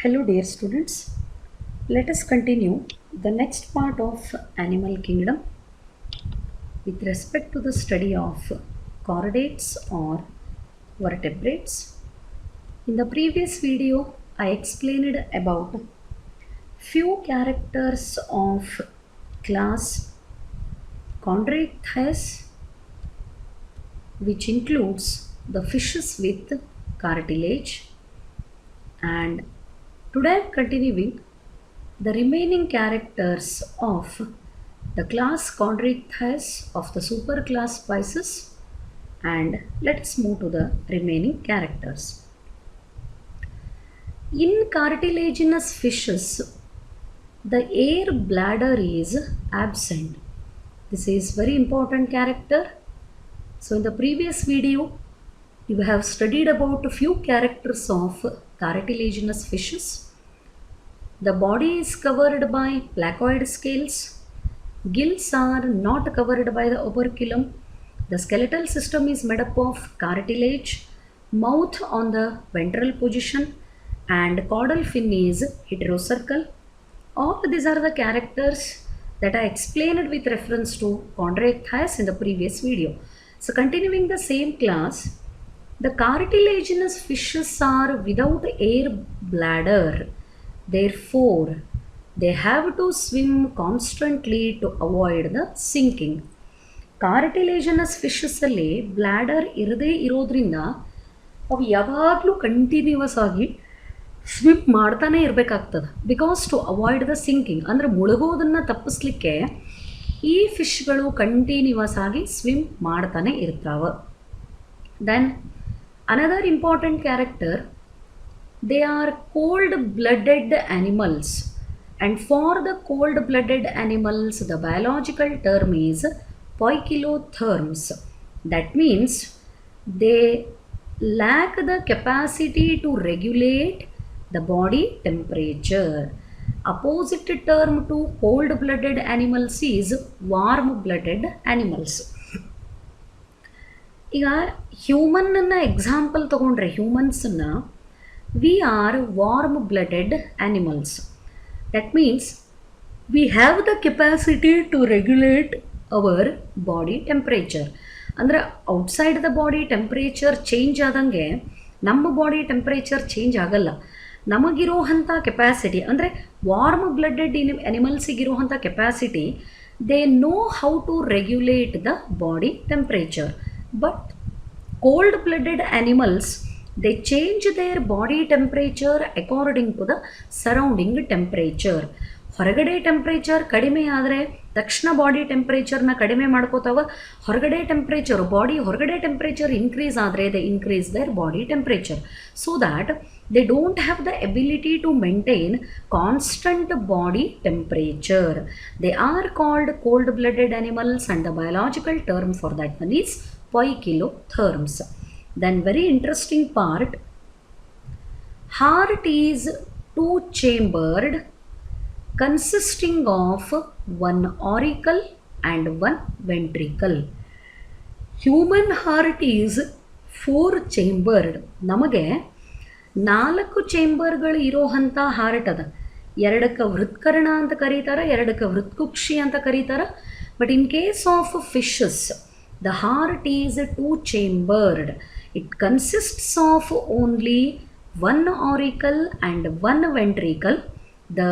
Hello dear students, let us continue the next part of animal kingdom with respect to the study of chordates or vertebrates. In the previous video, I explained about few characters of class Chondrichthyes, which includes the fishes with cartilage, and today I am continuing the remaining characters of the class Chondrichthyes of the superclass Pisces, and let's move to the remaining characters. In cartilaginous fishes, the air bladder is absent. This is very important character. So in the previous video, you have studied about a few characters of cartilaginous fishes. The body is covered by placoid scales. Gills are not covered by the operculum. The skeletal system is made up of cartilage, mouth on the ventral position, and caudal fin is heterocercal. All these are the characters that I explained with reference to Chondrichthyes in the previous video. So continuing the same class, the cartilaginous fishes are without air bladder. Therefore, they have to swim constantly to avoid the sinking. Cartilaginous fishes ಅಲ್ಲಿ bladder ಇರದೇ ಇರೋದ್ರಿಂದ ಅವು ಯಾವಾಗಲೂ continuous ಆಗಿ swim ಮಾಡ್ತಾನೆ ಇರಬೇಕಾಗ್ತದೆ. Because to avoid the sinking ಅಂದರೆ ಮುಳುಗೋದನ್ನು ತಪ್ಪಿಸ್ಲಿಕ್ಕೆ ಈ ಫಿಶ್ಗಳು ಕಂಟಿನ್ಯೂಸ್ ಆಗಿ ಸ್ವಿಮ್ ಮಾಡ್ತಾನೆ ಇರ್ತಾವೆ. Then another important character, they are cold-blooded animals, and for the cold-blooded animals the biological term is poikilotherms. That means they lack the capacity to regulate the body temperature. Opposite term to cold-blooded animals is warm-blooded animals. ಈಗ ಹ್ಯೂಮನ್ನ example ತಗೊಂಡ್ರೆ ಹ್ಯೂಮನ್ಸನ್ನ we are warm-blooded animals. That means we have the capacity to regulate our body temperature. ಅಂದರೆ outside the body temperature change ಆದಂಗೆ ನಮ್ಮ body temperature change ಆಗಲ್ಲ. ನಮಗಿರೋವಂಥ capacity ಅಂದರೆ warm blooded ಅನಿಮಲ್ಸಿಗಿರುವಂಥ capacity, they know how to regulate the body temperature. But cold blooded animals, they change their body temperature according to the surrounding temperature. ಹೊರಗಡೆ temperature ಕಡಿಮೆ ಆದರೆ ತಕ್ಷಣ ಬಾಡಿ ಟೆಂಪ್ರೇಚರ್ನ ಕಡಿಮೆ ಮಾಡ್ಕೋತಾವ. ಹೊರಗಡೆ ಟೆಂಪ್ರೇಚರ್ ಬಾಡಿ ಹೊರಗಡೆ ಟೆಂಪ್ರೇಚರ್ ಇನ್ಕ್ರೀಸ್ ಆದರೆ they increase their body temperature, so that they don't have the ability to maintain constant body temperature. They are called cold blooded animals and the biological term for that one is poikilotherms. Then very interesting part, heart is two-chambered, consisting of one auricle and one ventricle. Human heart is four-chambered. ನಮಗೆ 4 ಚೇಂಬರ್ಗಳು ಇರೋವಂಥ heart ಅದ. 2ಕ್ಕೆ ವೃತ್ಕರ್ಣ ಅಂತ ಕರೀತಾರೆ, 2ಕ್ಕೆ ವೃತ್ಕುಕ್ಷಿ ಅಂತ ಕರೀತಾರೆ. But in case of fishes, the heart is two-chambered. It consists of only one auricle and one ventricle. The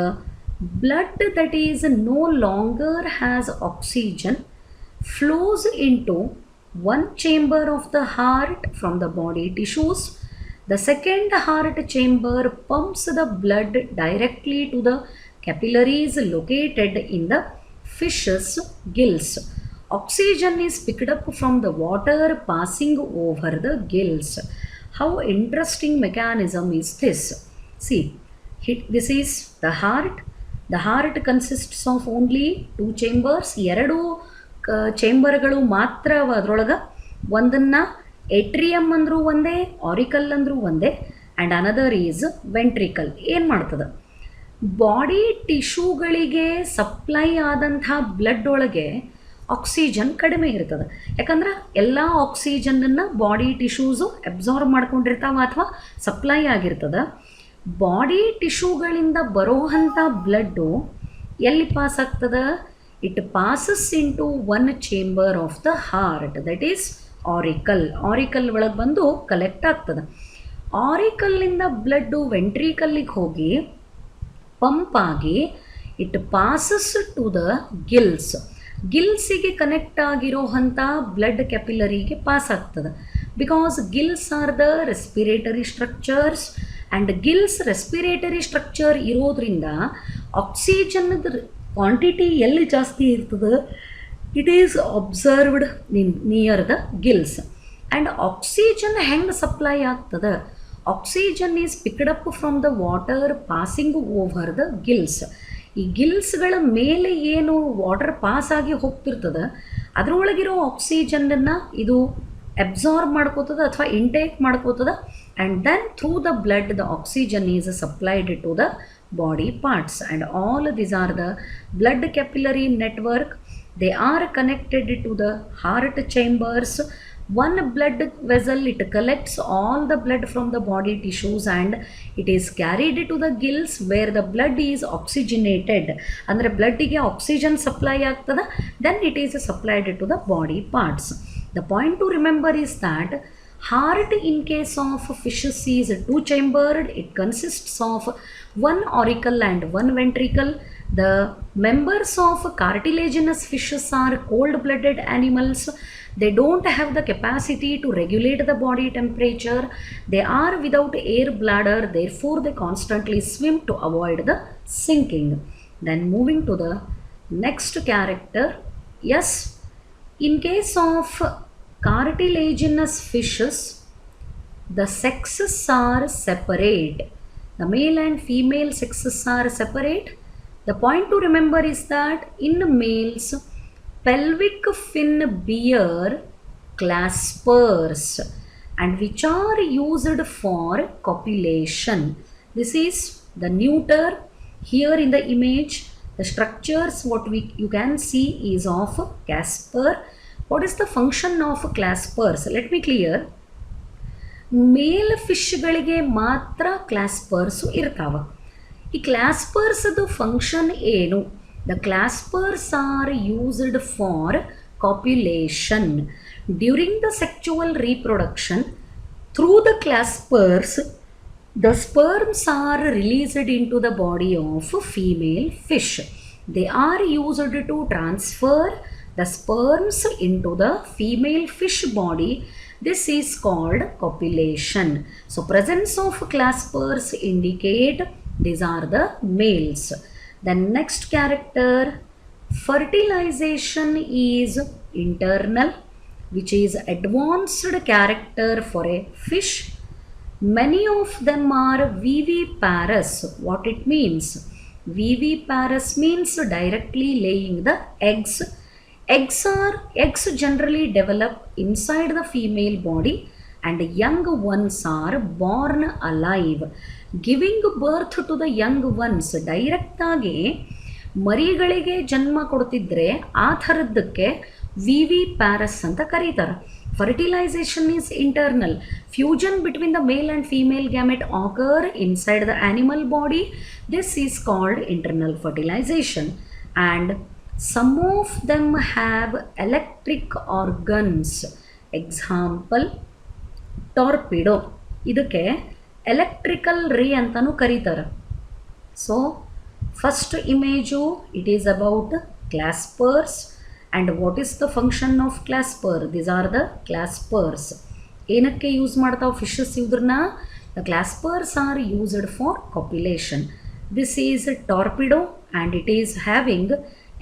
blood that is no longer has oxygen flows into one chamber of the heart from the body tissues. The second heart chamber pumps the blood directly to the capillaries located in the fish's gills. Oxygen is picked up from the water passing over the gills. How interesting mechanism is this? See, this is the heart. The heart consists of only 2 chambers. 2 ಚೇಂಬರ್ಗಳು ಮಾತ್ರ ಅದರೊಳಗೆ. ಒಂದನ್ನು ಏಟ್ರಿಯಮ್ ಅಂದರೂ ಒಂದೇ, auricle ಅಂದರೂ ಒಂದೇ, and another is ventricle. ಏನು ಮಾಡ್ತದೆ, body ಟಿಶ್ಯೂಗಳಿಗೆ ಸಪ್ಲೈ ಆದಂಥ ಬ್ಲಡ್ ಒಳಗೆ ಆಕ್ಸಿಜನ್ ಕಡಿಮೆ ಇರ್ತದೆ. ಯಾಕಂದ್ರೆ ಎಲ್ಲ ಆಕ್ಸಿಜನನ್ನು ಬಾಡಿ ಟಿಶ್ಯೂಸು ಅಬ್ಸಾರ್ಬ್ ಮಾಡ್ಕೊಂಡಿರ್ತಾವೆ ಅಥವಾ ಸಪ್ಲೈ ಆಗಿರ್ತದೆ. ಬಾಡಿ ಟಿಶ್ಯೂಗಳಿಂದ ಬರೋವಂಥ ಬ್ಲಡ್ಡು ಎಲ್ಲಿ ಪಾಸ್ ಆಗ್ತದೆ? It passes into one chamber of the heart, that is auricle. Auricle ಒಳಗೆ ಬಂದು ಕಲೆಕ್ಟ್ ಆಗ್ತದೆ. ಆರಿಕಲ್ಲಿಂದ ಬ್ಲಡ್ಡು ವೆಂಟ್ರಿಕಲ್ಲಿಗೆ ಹೋಗಿ ಪಂಪ್ ಆಗಿ it passes to the gills. ಗಿಲ್ಸಿಗೆ ಕನೆಕ್ಟ್ ಆಗಿರೋವಂಥ ಬ್ಲಡ್ ಕ್ಯಾಪಿಲರಿಗೆ ಪಾಸ್ ಆಗ್ತದೆ. Because gills are the respiratory structures and gills respiratory structure ಇರೋದ್ರಿಂದ ಆಕ್ಸಿಜನ್ದ ಕ್ವಾಂಟಿಟಿ ಎಲ್ಲಿ ಜಾಸ್ತಿ ಇರ್ತದೆ? It is observed near the gills. And oxygen ಹೆಂಗೆ ಸಪ್ಲೈ ಆಗ್ತದೆ? Oxygen is picked up from the water passing over the gills. ಈ ಗಿಲ್ಸ್ಗಳ ಮೇಲೆ ಏನು ವಾಟರ್ ಪಾಸ್ ಆಗಿ ಹೋಗ್ತಿರ್ತದೆ ಅದರೊಳಗಿರೋ ಆಕ್ಸಿಜನ್ನನ್ನು ಇದು ಅಬ್ಸಾರ್ಬ್ ಮಾಡ್ಕೋತದ ಅಥವಾ ಇಂಟೇಕ್ ಮಾಡ್ಕೋತದ. And then through the blood the oxygen is supplied to the body parts, and all these are the blood capillary network. They are connected to the heart chambers. One blood vessel, it collects all the blood from the body tissues and it is carried to the gills where the blood is oxygenated. Andre blood ige oxygen supply ಆಗ್ತದ, then it is supplied to the body parts. The point to remember is that heart in case of fishes is two chambered. It consists of one auricle and one ventricle. The members of cartilaginous fishes are cold-blooded animals. They don't have the capacity to regulate the body temperature. They are without air bladder, therefore they constantly swim to avoid the sinking. Then moving to the next character. Yes, in case of cartilaginous fishes, the sexes are separate. The male and female sexes are separate. The point to remember is that in males, pelvic fin bear claspers and which are used for copulation. This is the neuter. Here in the image, the structures what you can see is of clasper. What is the function of claspers? Let me clear. Male ಫಿಶ್ಗಳಿಗೆ ಮಾತ್ರ claspers ಇರ್ತಾವೆ. ಈ ಕ್ಲಾಸ್ಪರ್ಸ್ದು function ಏನು? The claspers are used for copulation. During the sexual reproduction, through the claspers the sperms are released into the body of female fish. They are used to transfer the sperms into the female fish body. This is called copulation. So presence of claspers indicate these are the males. The next character, fertilization is internal, which is advanced character for a fish. Many of them are viviparous. What it means? Viviparous means directly laying the eggs. Eggs generally develop inside the female body and young ones are born alive. Giving birth to the young ones direct ಆಗಿ ಮರಿಗಳಿಗೆ ಜನ್ಮ ಕೊಡ್ತಿದ್ರೆ ಆ ಥರದ್ದಕ್ಕೆ ವಿವಿಪ್ಯಾರಸ್ ಅಂತ ಕರೀತಾರೆ. Fertilization is internal. Fusion between the male and female gamete occur inside the animal body. This is called internal fertilization. And some of them have electric organs. Example, torpedo. ಇದಕ್ಕೆ electrical ರೇ ಅಂತಲೂ ಕರೀತಾರೆ. So first image it is about ಕ್ಲಾಸ್ಪರ್ಸ್. And what is the function of clasper? These are the claspers. ಏನಕ್ಕೆ use ಮಾಡ್ತಾವೆ fishes ಇವ್ರನ್ನ? The claspers are used for copulation. This is a torpedo and it is having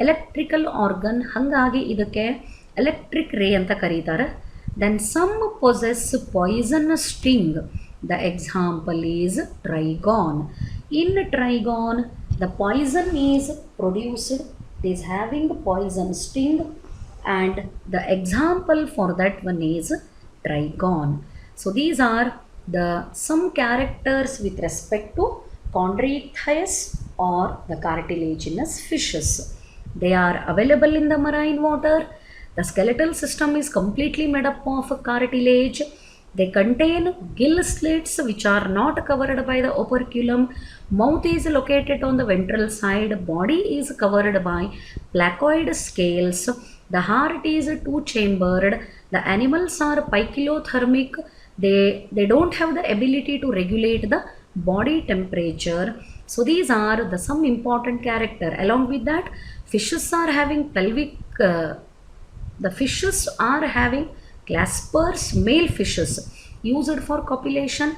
electrical organ. ಹಾಗಾಗಿ ಇದಕ್ಕೆ electric ರೇ ಅಂತ ಕರೀತಾರೆ. Then some possess poisonous sting. The example is trigon. In trigon, the poison is produced. It is having poison sting and the example for that one is trigon. So these are the some characters with respect to chondrichthyes or the cartilaginous fishes. They are available in the marine water. The skeletal system is completely made up of cartilage. They contain gill slits which are not covered by the operculum. Mouth is located on the ventral side. Body is covered by placoid scales. The heart is two-chambered. The animals are poikilothermic. They don't have the ability to regulate the body temperature. So these are the some important character. Along with that, fishes are having pelvic the fishes are having claspers, male fishes used for copulation.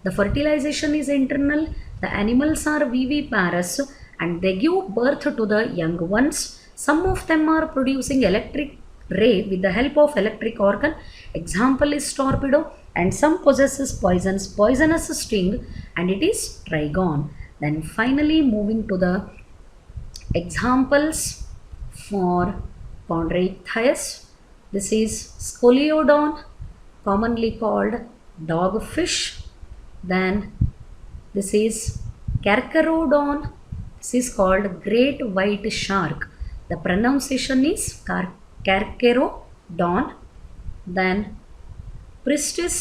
The fertilization is internal. The animals are viviparous and they give birth to the young ones. Some of them are producing electric ray with the help of electric organ. Example is torpedo, and some possesses poisonous sting, and it is trigon. Then finally moving to the examples for chondrichthyes. This is Scoliodon, commonly called dogfish. Then this is Carcharodon. This is called great white shark. The pronunciation is Carcharodon. Then Pristis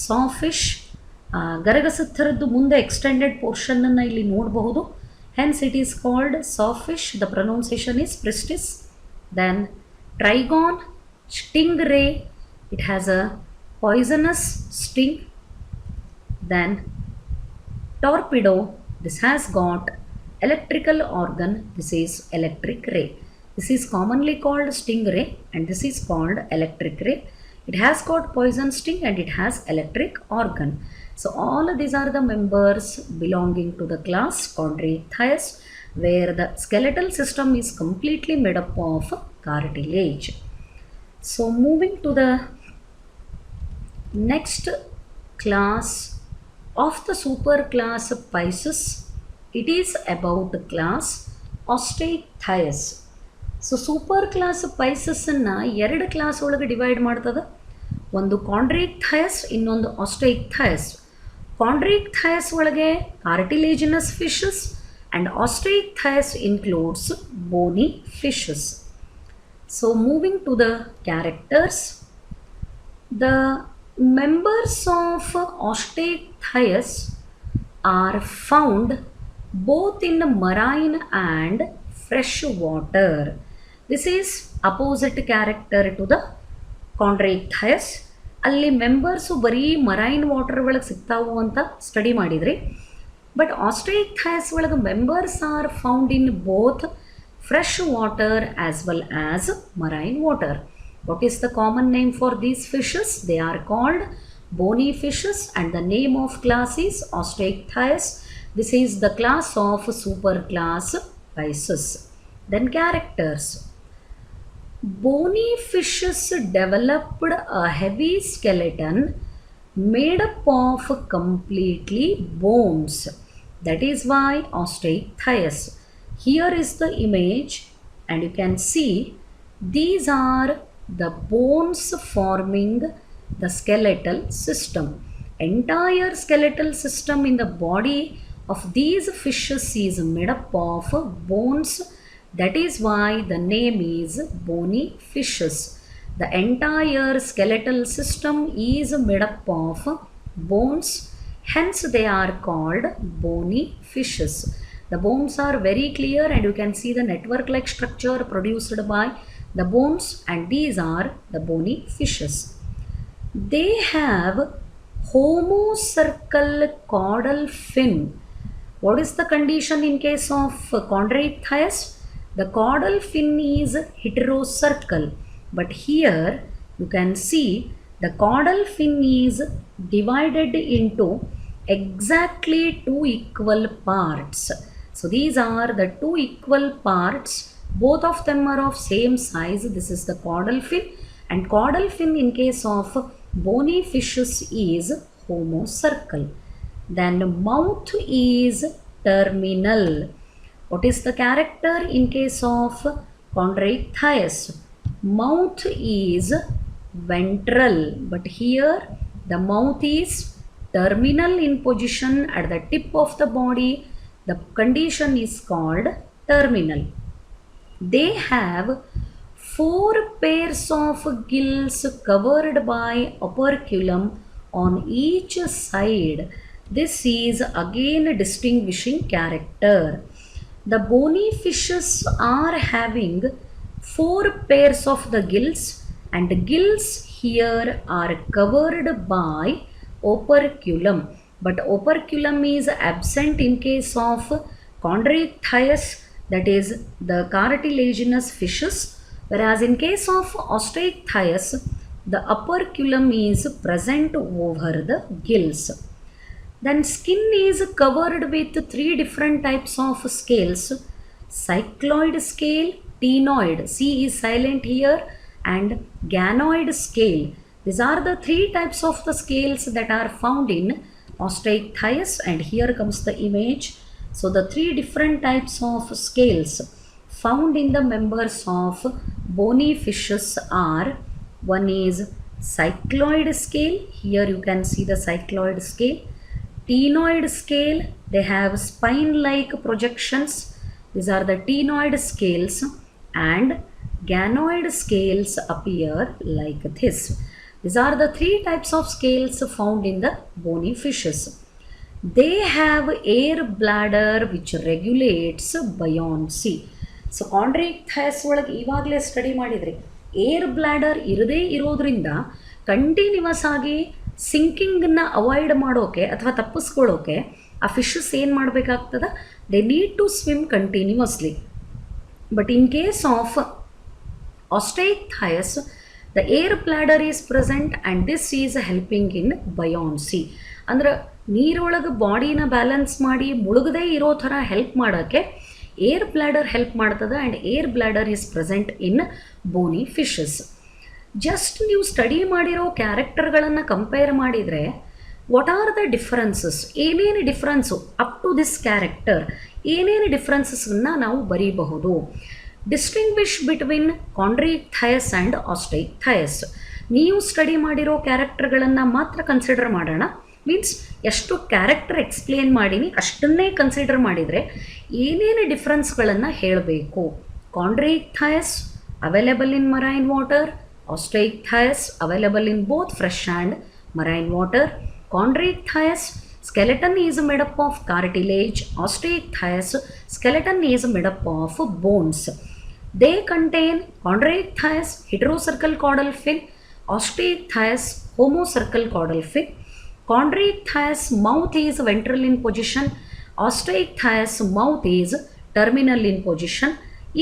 sawfish. ಗರಗಸತ್ತರದ್ದು ಮುಂದೆ extended ಪೋರ್ಷನನ್ನು ಇಲ್ಲಿ ನೋಡಬಹುದು. Hence it is called sawfish. The pronunciation is Pristis. Then trigon, stingray. It has a poisonous sting. Then torpedo. This has got electrical organ. This is electric ray. This is commonly called stingray and this is called electric ray. It has got poison sting and it has electric organ. So all these are the members belonging to the class chondrichthyes, where the skeletal system is completely made up of cartilage. So moving to the next class of the superclass Pisces, it is about the class Osteichthyes. So super class ಪೈಸಸ್ಸನ್ನು ಎರಡು class ಒಳಗೆ divide ಮಾಡ್ತದೆ. ಒಂದು ಕಾಂಡ್ರಿಕ್ಥಯಸ್, ಇನ್ನೊಂದು Osteichthyes. Chondrichthyes ಒಳಗೆ cartilaginous fishes and Osteichthyes includes bony fishes. So moving to the characters, the members of Osteichthyes are found both in marine and fresh water. This is opposite character to the Chondrichthyes. ಅಲ್ಲಿ members ಬರೀ marine water ಒಳಗೆ ಸಿಗ್ತಾವು ಅಂತ study ಮಾಡಿದ್ರಿ. But Osteichthyes ಒಳಗೆ members are found in both fresh water as well as marine water. What is the common name for these fishes? They are called bony fishes and the name of class is Osteichthyes. This is the class of superclass Pisces. Then characters. Bony fishes developed a heavy skeleton made up of completely bones. That is why Osteichthyes. Here is the image and you can see these are the bones forming the skeletal system. Entire skeletal system in the body of these fishes is made up of bones. That is why the name is bony fishes. The entire skeletal system is made up of bones, hence they are called bony fishes. The bones are very clear and you can see the network like structure produced by the bones, and these are the bony fishes. They have homocercal caudal fin. What is the condition in case of Chondrichthyes? The caudal fin is heterocercal, but here you can see the caudal fin is divided into exactly two equal parts. So these are the two equal parts. Both of them are of same size. This is the caudal fin, and caudal fin in case of bony fishes is homocercal. Then mouth is terminal. What is the character in case of Chondrichthyes? Mouth is ventral, but here the mouth is terminal in position at the tip of the body. The condition is called terminal. They have 4 pairs of gills covered by operculum on each side. This is again a distinguishing character. The bony fishes are having 4 pairs of the gills, and the gills here are covered by operculum. But operculum is absent in case of chondrichthyes, that is the cartilaginous fishes, whereas in case of osteichthyes, the operculum is present over the gills. Then skin is covered with 3 different types of scales: cycloid scale, ctenoid, C is silent here, and ganoid scale. These are the 3 types of the scales that are found in osteichthyes, and here comes the image. So the 3 different types of scales found in the members of bony fishes are: one is cycloid scale, here you can see the cycloid scale; ctenoid scale, they have spine-like projections, these are the ctenoid scales; and ganoid scales appear like this. These are the 3 types of scales found in the bony fishes. They have air bladder which regulates buoyancy. So Chondrichthyes ಒಳಗೆ ಇವಾಗಲೇ study ಮಾಡಿದ್ರಿ, air bladder ಇರದೇ ಇರೋದ್ರಿಂದ continuous ಆಗಿ ಸಿಂಕಿಂಗನ್ನು avoid ಮಾಡೋಕೆ ಅಥವಾ ತಪ್ಪಿಸ್ಕೊಳ್ಳೋಕೆ ಆ fishes ಏನು ಮಾಡಬೇಕಾಗ್ತದೆ, they need to swim continuously. But in case of osteichthyes, the air bladder is present and this is helping in buoyancy. ಅಂದ್ರೆ ನೀರೊಳಗೆ ಬಾಡಿನ ಬ್ಯಾಲೆನ್ಸ್ ಮಾಡಿ ಮುಳುಗದೇ ಇರೋ ಥರ ಹೆಲ್ಪ್ ಮಾಡೋಕ್ಕೆ ಏರ್ ಬ್ಲ್ಯಾಡರ್ ಹೆಲ್ಪ್ ಮಾಡ್ತದೆ, and air bladder is present in bony fishes. Just ನೀವು study ಮಾಡಿರೋ ಕ್ಯಾರೆಕ್ಟರ್ಗಳನ್ನು ಕಂಪೇರ್ ಮಾಡಿದರೆ ವಾಟ್ ಆರ್ ದ ಡಿಫ್ರೆನ್ಸಸ್, ಏನೇನು difference up to this character, ಏನೇನು ಡಿಫ್ರೆನ್ಸಸ್ಸನ್ನು ನಾವು ಬರೀಬಹುದು. Distinguish between Chondrichthyes and osteichthyes. ನೀವು ಸ್ಟಡಿ ಮಾಡಿರೋ ಕ್ಯಾರೆಕ್ಟರ್ಗಳನ್ನು ಮಾತ್ರ ಕನ್ಸಿಡರ್ ಮಾಡೋಣ. ಮೀನ್ಸ್ ಎಷ್ಟು ಕ್ಯಾರೆಕ್ಟರ್ ಎಕ್ಸ್ಪ್ಲೇನ್ ಮಾಡೀನಿ ಅಷ್ಟನ್ನೇ ಕನ್ಸಿಡರ್ ಮಾಡಿದರೆ ಏನೇನು ಡಿಫ್ರೆನ್ಸ್ಗಳನ್ನು ಹೇಳಬೇಕು. Chondrichthyes available in marine water, osteichthyes available in both fresh and marine water. Chondrichthyes skeleton is made up of cartilage, osteichthyes skeleton is made up of bones. They contain chondrichthyes heterocercal caudal fin, osteichthyes homocercal caudal fin. Chondrichthyes mouth is ventral in position, osteichthyes mouth is terminal in position.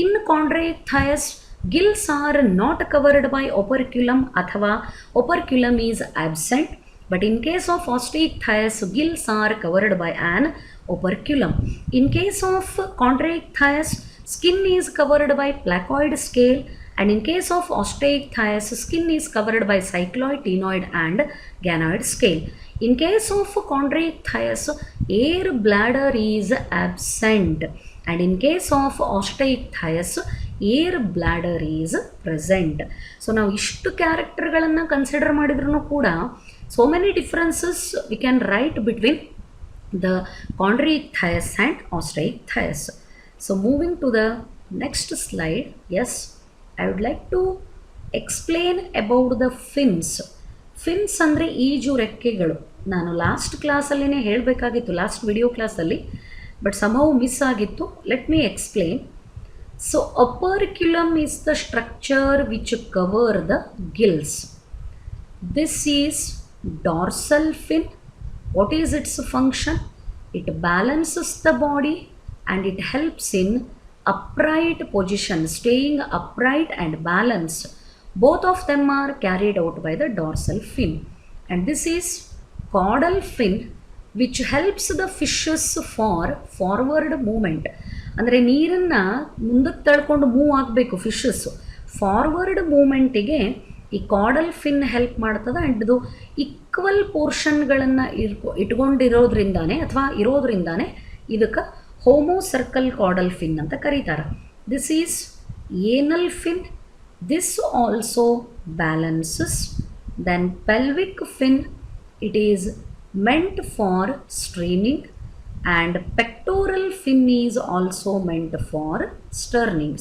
In chondrichthyes, gills are not covered by operculum athava operculum is absent. But in case of osteichthyes, gills are covered by an operculum. In case of chondrichthyes, skin is covered by placoid scale, and in case of osteichthyes, skin is covered by cycloid, ctenoid and ganoid scale. In case of chondrichthyes, air bladder is absent, and in case of osteichthyes, air bladder is present. So now ishtu ಕ್ಯಾರೆಕ್ಟರ್ಗಳನ್ನು consider ಮಾಡಿದ್ರೂ ಕೂಡ so many differences we can write between the chondrichthyes and osteichthyes. So moving to the next slide, yes, I would like to explain about the fins. Fins ಅಂದರೆ ಈಜು ರೆಕ್ಕೆಗಳು. ನಾನು last ಕ್ಲಾಸಲ್ಲಿನೇ ಹೇಳಬೇಕಾಗಿತ್ತು, last video ಕ್ಲಾಸಲ್ಲಿ, but somehow miss ಆಗಿತ್ತು. Let me explain. So operculum is the structure which cover the gills. This is dorsal fin. What is its function? It balances the body and it helps in upright position, staying upright and balanced. Both of them are carried out by the dorsal fin. And this is caudal fin which helps the fishes for forward movement. ಅಂದರೆ ನೀರನ್ನು ಮುಂದಕ್ಕೆ ತಳ್ಕೊಂಡು move ಆಗಬೇಕು fishes, forward ಮೂಮೆಂಟಿಗೆ ಈ caudal fin help ಮಾಡ್ತದೆ. And ಇದು equal ಪೋರ್ಷನ್ಗಳನ್ನು ಇಟ್ಕೊಂಡಿರೋದ್ರಿಂದಾನೇ ಅಥವಾ ಇರೋದ್ರಿಂದಾನೇ ಇದಕ್ಕೆ ಹೋಮೋಸರ್ಕಲ್ ಕಾಡಲ್ ಫಿನ್ ಅಂತ ಕರೀತಾರೆ. This is anal fin. This also balances. Then pelvic fin, it is meant for straining, and pectoral fin is also meant for string.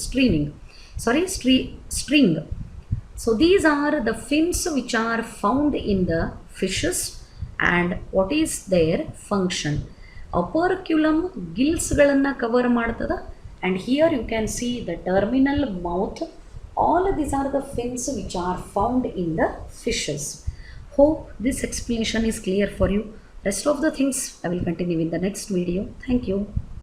So these are the fins which are found in the fishes. and what is their function. Operculum gillsಗಳನ್ನು cover ಮಾಡ್ತದೆ, and here you can see the terminal mouth. All these are the fins which are found in the fishes. Hope this explanation is clear for you. Rest of the things I will continue in the next video. Thank you.